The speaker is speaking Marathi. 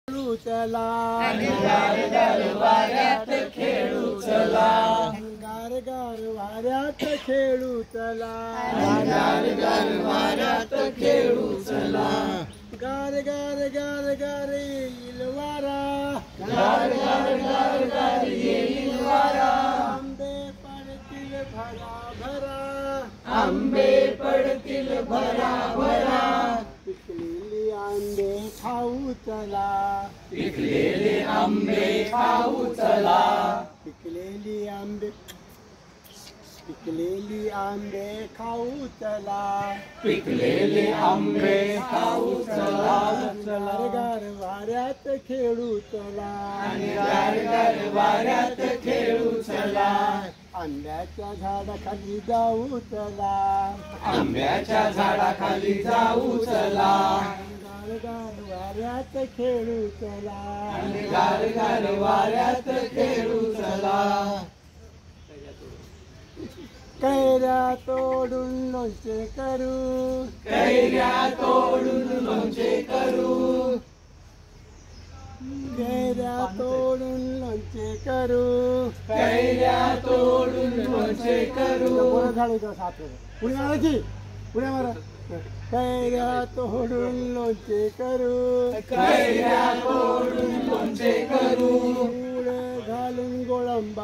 खेळू चला, गार गार वाऱ्यात खेळू चला, गार गार वाऱ्यात खेळू चला, गार गार वाऱ्यात खेळू चला, गार गार गार गार येईल वारा, गार गार गार गार येईल वारा, आंबे पडतील भरा भरा, आंबे पडतील भरा भरा, पिकलेली आंबे खाऊ चला, पिकलेले आंबे खाऊ चला, पिकलेली आंबे खाऊ चला, पिकलेले आंबे खाऊ चला, गार गार वाऱ्यात खेळू चला, गार गार वाऱ्यात खेळू चला, आंब्याच्या झाडाखाली जाऊ चला, आंब्याच्या झाडाखाली जाऊ चला, गार गार वाऱ्यात खेळू चला, गार गार वाऱ्यात खेळू चला, कैऱ्या तोडून लोणचे करू, कैऱ्या तोडून लोणचे करू, कैऱ्या तोडून लोणचे करू, कैऱ्या तोडून लोणचे करू, पुढे मारायची पुढे मारा, कैऱ्या तोडून लोणचे करू, कैऱ्या तोडून लोणचे करू, पुढे घालून गोळंबा